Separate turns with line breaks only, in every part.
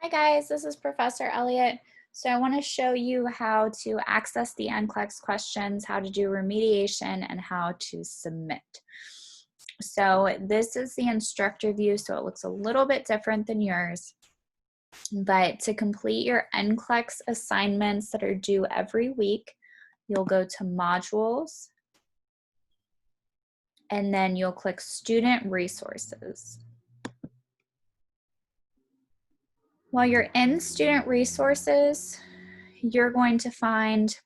Hi guys, this is Professor Elliott. So I want to show you how to access the NCLEX questions, how to do remediation, and how to submit. So this is the instructor view, so it looks a little bit different than yours. But to complete your NCLEX assignments that are due every week, you'll go to Modules, and then you'll click Student Resources. While you're in Student Resources, you're going to find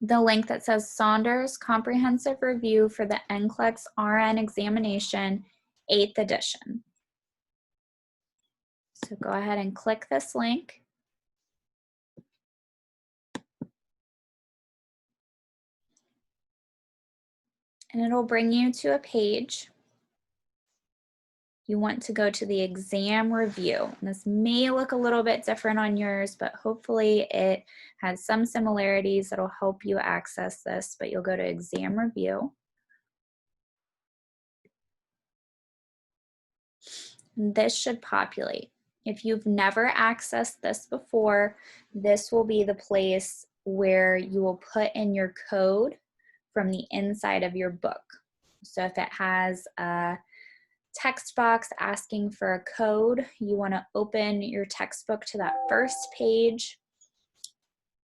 the link that says Saunders Comprehensive Review for the NCLEX RN Examination, 8th edition. So go ahead and click this link. And it'll bring you to a page. You want to go to the exam review. And this may look a little bit different on yours, but hopefully it has some similarities that'll help you access this, but you'll go to exam review. And this should populate. If you've never accessed this before, this will be the place where you will put in your code from the inside of your book. So if it has a text box asking for a code, you want to open your textbook to that first page,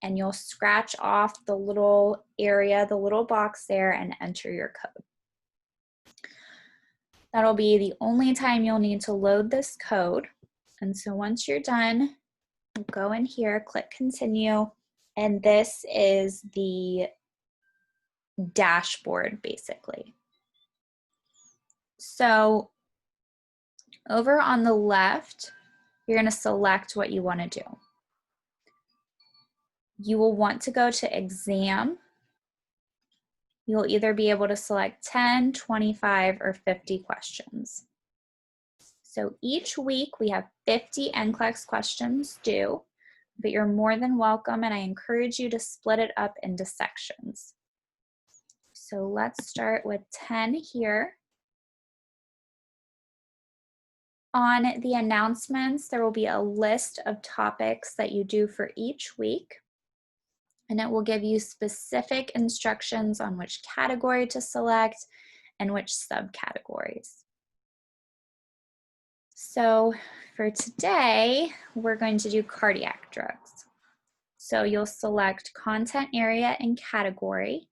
and you'll scratch off the little area, the little box there, and enter your code. That'll be the only time you'll need to load this code. And so once you're done, go in here, click continue, and this is the dashboard basically. So over on the left, you're going to select what you want to do. You will want to go to exam. You'll either be able to select 10, 25, or 50 questions. So each week we have 50 NCLEX questions due, but you're more than welcome, and I encourage you to split it up into sections. So let's start with 10 here. On the announcements, there will be a list of topics that you do for each week, and it will give you specific instructions on which category to select and which subcategories. So for today, we're going to do cardiac drugs. So you'll select content area and category,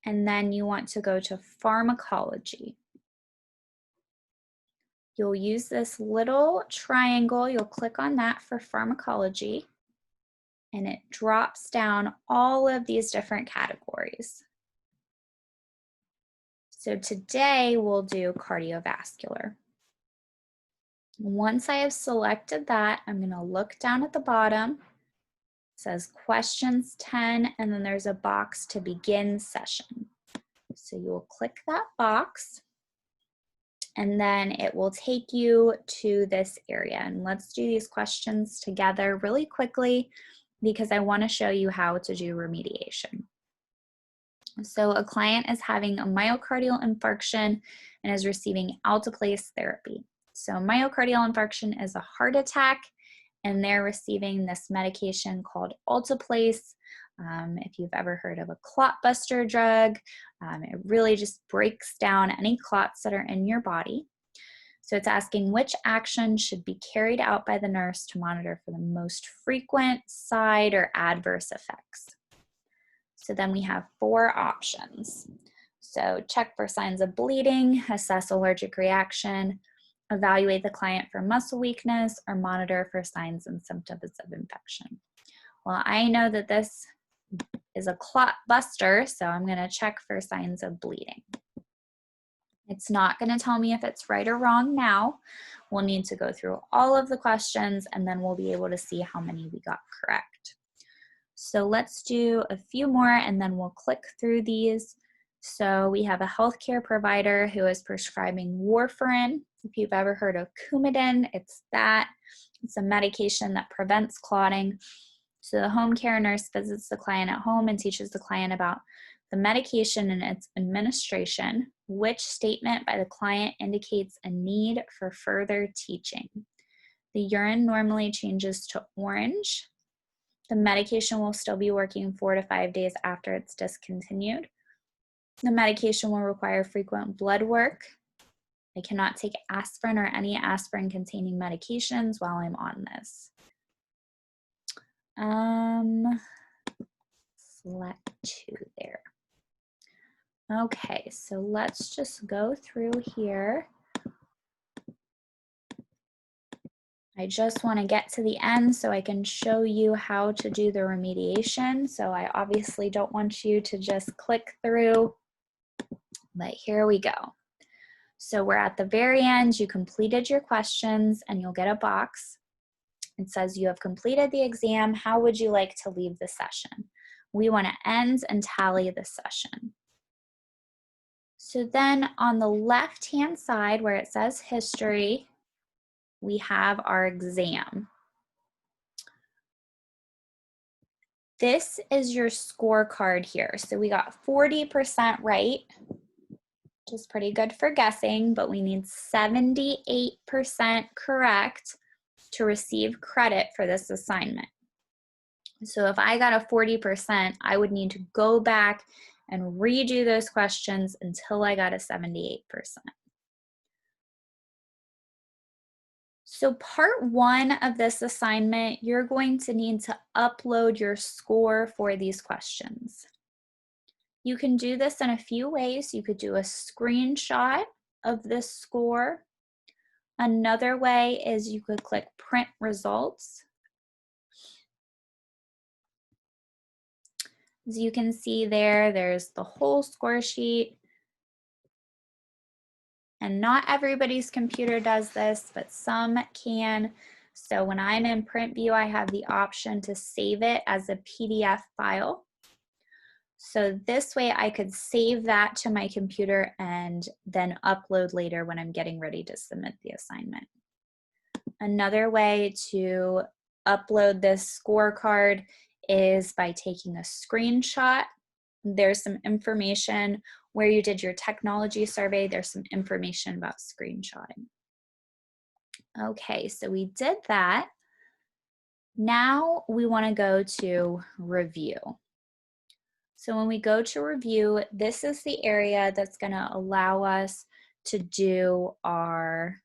and then you want to go to pharmacology. You'll use this little triangle, you'll click on that for pharmacology, and it drops down all of these different categories. So today we'll do cardiovascular. Once I have selected that, I'm going to look down at the bottom. It says questions 10, and then there's a box to begin session. So you'll click that box, and then it will take you to this area. And let's do these questions together really quickly because I want to show you how to do remediation. So a client is having a myocardial infarction and is receiving alteplase therapy. So myocardial infarction is a heart attack, and they're receiving this medication called alteplase. If you've ever heard of a clot buster drug, it really just breaks down any clots that are in your body. So it's asking which action should be carried out by the nurse to monitor for the most frequent side or adverse effects. So then we have 4 options. So check for signs of bleeding, assess allergic reaction, evaluate the client for muscle weakness, or monitor for signs and symptoms of infection. Well, I know that this is a clot buster, so I'm going to check for signs of bleeding. It's not going to tell me if it's right or wrong now. We'll need to go through all of the questions, and then we'll be able to see how many we got correct. So let's do a few more, and then we'll click through these. So we have a healthcare provider who is prescribing warfarin. If you've ever heard of Coumadin, it's that. It's a medication that prevents clotting. So the home care nurse visits the client at home and teaches the client about the medication and its administration, which statement by the client indicates a need for further teaching. The urine normally changes to orange. The medication will still be working 4 to 5 days after it's discontinued. The medication will require frequent blood work. I cannot take aspirin or any aspirin-containing medications while I'm on this. Select 2 there. Okay, so let's just go through here. I just want to get to the end so I can show you how to do the remediation. So I obviously don't want you to just click through, but here we go. So we're at the very end. You completed your questions and you'll get a box. It says you have completed the exam. How would you like to leave the session? We want to end and tally the session. So then on the left-hand side where it says history, we have our exam. This is your scorecard here. So we got 40% right, which is pretty good for guessing, but we need 78% correct to receive credit for this assignment. So if I got a 40%, I would need to go back and redo those questions until I got a 78%. So part 1 of this assignment, you're going to need to upload your score for these questions. You can do this in a few ways. You could do a screenshot of this score. Another way is you could click print results. As you can see there, there's the whole score sheet. And not everybody's computer does this, but some can. So when I'm in print view, I have the option to save it as a PDF file. So this way I could save that to my computer and then upload later when I'm getting ready to submit the assignment. Another way to upload this scorecard is by taking a screenshot. There's some information where you did your technology survey. There's some information about screenshotting. Okay, so we did that. Now we want to go to review. So when we go to review, this is the area that's going to allow us to do our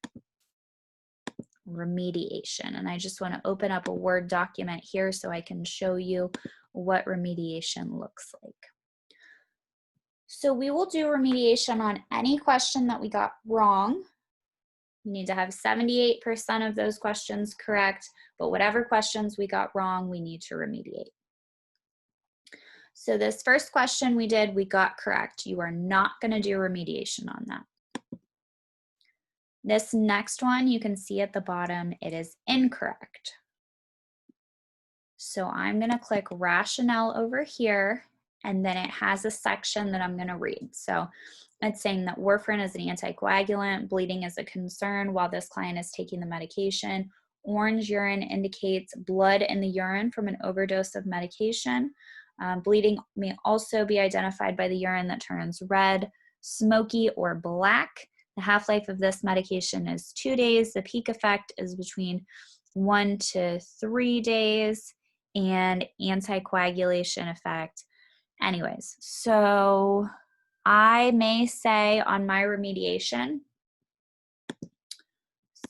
remediation. And I just want to open up a Word document here so I can show you what remediation looks like. So we will do remediation on any question that we got wrong. You need to have 78% of those questions correct, but whatever questions we got wrong, we need to remediate. So this first question we did, we got correct. You are not going to do remediation on that. This next one, you can see at the bottom, it is incorrect. So I'm going to click rationale over here, and then it has a section that I'm going to read. So it's saying that warfarin is an anticoagulant, bleeding is a concern while this client is taking the medication. Orange urine indicates blood in the urine from an overdose of medication. Bleeding may also be identified by the urine that turns red, smoky, or black. The half-life of this medication is 2 days. The peak effect is between 1 to 3 days, and anticoagulation effect. Anyways, so I may say on my remediation,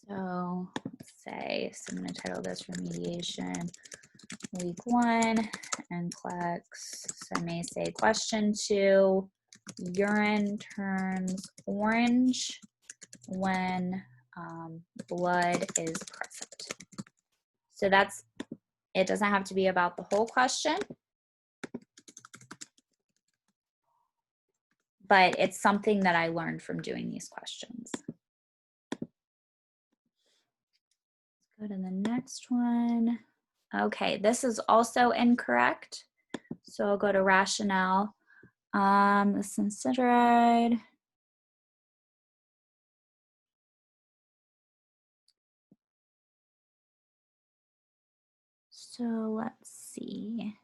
so let's say, so I'm going to title this remediation week 1 NCLEX. So I may say question 2, urine turns orange when blood is present. So that's, it doesn't have to be about the whole question, but it's something that I learned from doing these questions. Let's go to the next one. Okay, this is also incorrect. So I'll go to rationale. The syncytide. So let's see.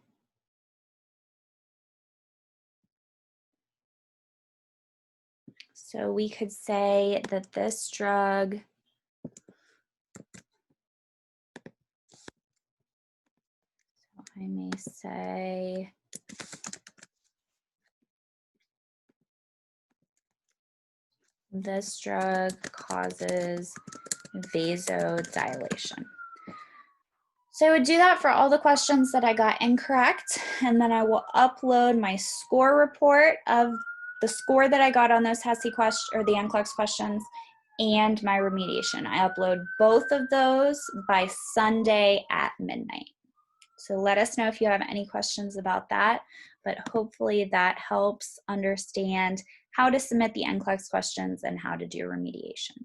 So we could say that this drug I may say this drug causes vasodilation. So I would do that for all the questions that I got incorrect, and then I will upload my score report of the score that I got on those HESI questions or the NCLEX questions and my remediation. I upload both of those by Sunday at midnight. So let us know if you have any questions about that, but hopefully that helps understand how to submit the NCLEX questions and how to do remediation.